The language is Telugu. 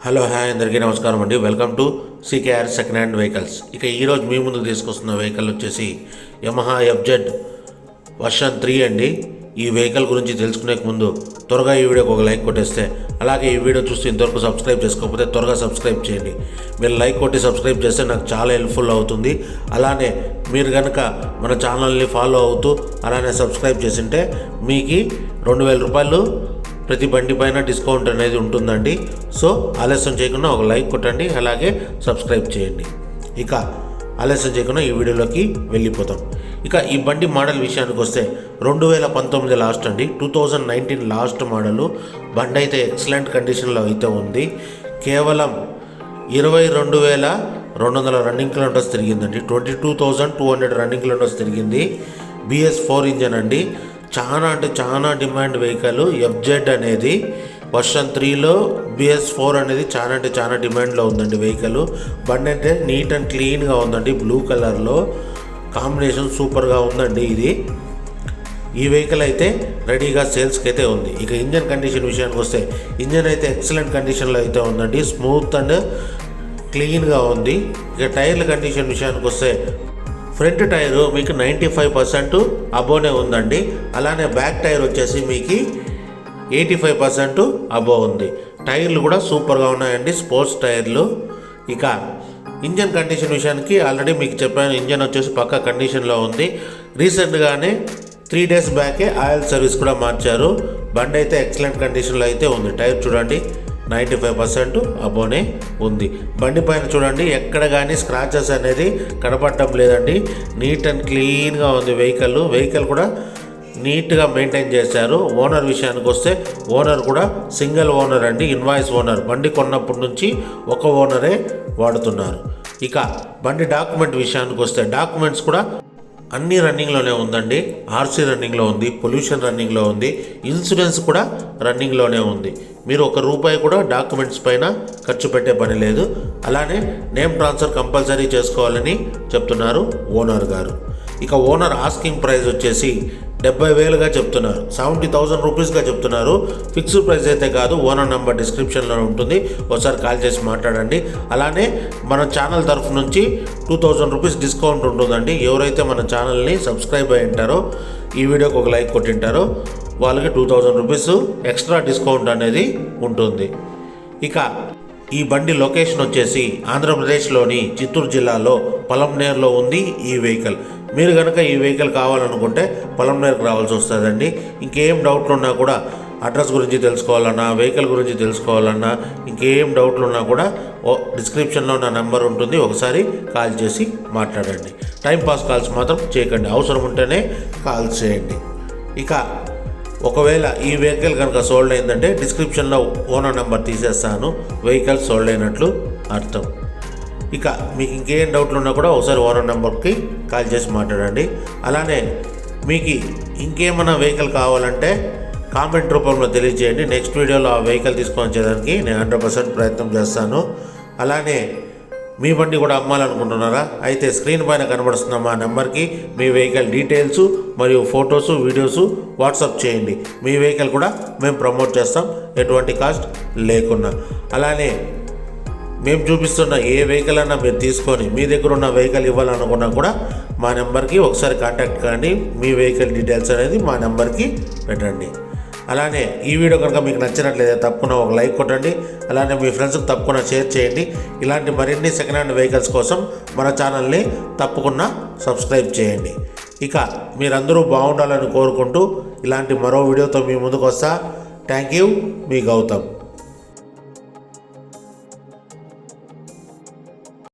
హలో హాయ్ అందరికీ నమస్కారం అండి. Welcome to CKR second hand vehicles. ఇక ఈరోజు మీ ముందు తీసుకొస్తున్న వెహికల్ వచ్చేసి యమహా FZ వర్షన్ 3 అండి. ఈ వెహికల్ గురించి తెలుసుకునే ముందు త్వరగా ఈ వీడియోకి ఒక లైక్ కొట్టేస్తే, అలాగే ఈ వీడియో చూస్తే ఇంతవరకు సబ్స్క్రైబ్ చేసుకోకపోతే త్వరగా సబ్స్క్రైబ్ చేయండి. మీరు లైక్ కొట్టి సబ్స్క్రైబ్ చేస్తే నాకు చాలా హెల్ప్ఫుల్ అవుతుంది. అలానే మీరు కనుక మన ఛానల్ని ఫాలో అవుతూ అలానే సబ్స్క్రైబ్ చేసింటే మీకు 2000 రూపాయలు ప్రతి బండి పైన డిస్కౌంట్ అనేది ఉంటుందండి. సో ఆలస్యం చేయకుండా ఒక లైక్ కొట్టండి, అలాగే సబ్స్క్రైబ్ చేయండి. ఇక ఆలస్యం చేయకుండా ఈ వీడియోలోకి వెళ్ళిపోతాం. ఇక ఈ బండి మోడల్ విషయానికి వస్తే 2019 లాస్ట్ అండి, 2019 లాస్ట్ మోడలు. బండి అయితే ఎక్సలెంట్ కండిషన్లో అయితే ఉంది. కేవలం 22,200 రన్నింగ్ కిలోమీటర్స్ తిరిగిందండి. 22,200 రన్నింగ్ కిలోమీటర్స్ తిరిగింది. BS4 ఇంజన్ అండి. చాలా అంటే చాలా డిమాండ్ వెహికల్ FZ అనేది. వర్షన్ 3లో BS4 అనేది చాలా అంటే చాలా డిమాండ్లో ఉందండి వెహికల్. బండి అంటే నీట్ అండ్ క్లీన్గా ఉందండి. బ్లూ కలర్లో కాంబినేషన్ సూపర్గా ఉందండి. ఈ వెహికల్ అయితే రెడీగా సేల్స్కి అయితే ఉంది. ఇక ఇంజన్ కండిషన్ విషయానికి వస్తే ఇంజన్ అయితే ఎక్సలెంట్ కండిషన్లో అయితే ఉందండి. స్మూత్ అండ్ క్లీన్గా ఉంది. ఇక టైర్ల కండిషన్ విషయానికి వస్తే ఫ్రంట్ టైరు మీకు 95% అబోనే ఉందండి. అలానే బ్యాక్ టైర్ వచ్చేసి మీకు 85% అబో ఉంది. టైర్లు కూడా సూపర్గా ఉన్నాయండి, స్పోర్ట్స్ టైర్లు. ఇక ఇంజన్ కండిషన్ విషయానికి ఆల్రెడీ మీకు చెప్పాను, ఇంజన్ వచ్చేసి పక్కా కండిషన్లో ఉంది. రీసెంట్గానే 3 డేస్ బ్యాకే ఆయిల్ సర్వీస్ కూడా మార్చారు. బండి అయితే ఎక్సలెంట్ కండిషన్లో అయితే ఉంది. టైర్ చూడండి 95% అబోనే ఉంది. బండి పైన చూడండి ఎక్కడ కానీ స్క్రాచెస్ అనేది కనపడటం లేదండి. నీట్ అండ్ క్లీన్గా ఉంది వెహికల్ కూడా నీట్గా మెయింటైన్ చేశారు. ఓనర్ విషయానికి వస్తే ఓనర్ కూడా సింగిల్ ఓనర్ అండి, ఇన్వాయిస్ ఓనర్. బండి కొన్నప్పటి నుంచి ఒక ఓనరే వాడుతున్నారు. ఇక బండి డాక్యుమెంట్ విషయానికి వస్తే డాక్యుమెంట్స్ కూడా అన్నీ రన్నింగ్లోనే ఉందండి. RC రన్నింగ్లో ఉంది, పొల్యూషన్ రన్నింగ్లో ఉంది, ఇన్సూరెన్స్ కూడా రన్నింగ్లోనే ఉంది. మీరు ₹1 కూడా డాక్యుమెంట్స్ పైన ఖర్చు పెట్టే పని లేదు. అలానే నేమ్ ట్రాన్స్ఫర్ కంపల్సరీ చేసుకోవాలని చెప్తున్నారు ఓనర్ గారు. ఇక ఓనర్ ఆస్కింగ్ ప్రైస్ వచ్చేసి 70,000గా చెప్తున్నారు. 70,000 రూపీస్గా చెప్తున్నారు. ఫిక్స్డ్ ప్రైస్ అయితే కాదు. ఓనర్ నెంబర్ డిస్క్రిప్షన్లో ఉంటుంది, ఒకసారి కాల్ చేసి మాట్లాడండి. అలానే మన ఛానల్ తరఫు నుంచి 2,000 రూపీస్ డిస్కౌంట్ ఉంటుందండి. ఎవరైతే మన ఛానల్ని సబ్స్క్రైబ్ అయి ఉంటారో, ఈ వీడియోకి ఒక లైక్ కొట్టింటారో వాళ్ళకి 2,000 రూపీస్ ఎక్స్ట్రా డిస్కౌంట్ అనేది ఉంటుంది. ఇక ఈ బండి లొకేషన్ వచ్చేసి ఆంధ్రప్రదేశ్లోని చిత్తూరు జిల్లాలో పలంనేరులో ఉంది ఈ వెహికల్. మీరు కనుక ఈ వెహికల్ కావాలనుకుంటే పలంనేరుకు రావాల్సి వస్తుందండి. ఇంకేం డౌట్లు ఉన్నా కూడా, అడ్రస్ గురించి తెలుసుకోవాలన్నా, వెహికల్ గురించి తెలుసుకోవాలన్నా, ఇంకేం డౌట్లు ఉన్నా కూడా డిస్క్రిప్షన్లో నా నెంబర్ ఉంటుంది, ఒకసారి కాల్ చేసి మాట్లాడండి. టైంపాస్ కాల్స్ మాత్రం చేయకండి, అవసరం ఉంటేనే కాల్ చేయండి. ఇక ఒకవేళ ఈ వెహికల్ కనుక సోల్డ్ అయిందంటే డిస్క్రిప్షన్లో ఓనర్ నెంబర్ తీసేస్తాను, వెహికల్ సోల్డ్ అయినట్లు అర్థం. ఇక మీకు ఇంకేం డౌట్లు ఉన్నా కూడా ఒకసారి ఓనర్ నెంబర్కి కాల్ చేసి మాట్లాడండి. అలానే మీకు ఇంకేమైనా వెహికల్ కావాలంటే కామెంట్ రూపంలో తెలియజేయండి. నెక్స్ట్ వీడియోలో ఆ వెహికల్ తీసుకొని వచ్చేదానికి నేను 100% ప్రయత్నం చేస్తాను. అలానే మీ బండి కూడా అమ్మాలనుకుంటున్నారా? అయితే స్క్రీన్ పైన కనబడుతున్న మా నెంబర్కి మీ వెహికల్ డీటెయిల్స్ మరియు ఫొటోసు, వీడియోసు వాట్సాప్ చేయండి. మీ వెహికల్ కూడా మేము ప్రమోట్ చేస్తాం, ఎటువంటి కాస్ట్ లేకుండా. అలానే మేము చూపిస్తున్న ఏ వెహికల్ అన్నా మీరు తీసుకొని మీ దగ్గర ఉన్న వెహికల్ ఇవ్వాలనుకున్నా కూడా మా నెంబర్కి ఒకసారి కాంటాక్ట్ కానీ మీ వెహికల్ డీటెయిల్స్ అనేది మా నెంబర్కి పెట్టండి. అలానే ఈ వీడియో కనుక మీకు నచ్చినట్లయితే తప్పకుండా ఒక లైక్ కొట్టండి. అలానే మీ ఫ్రెండ్స్కి తప్పకుండా షేర్ చేయండి. ఇలాంటి మరిన్ని సెకండ్ హ్యాండ్ వెహికల్స్ కోసం మన ఛానల్ని తప్పకుండా సబ్స్క్రైబ్ చేయండి. ఇక మీరందరూ బాగుండాలని కోరుకుంటూ ఇలాంటి మరో వీడియోతో మీ ముందుకు వస్తా. థ్యాంక్ యూ, మీ గౌతమ్.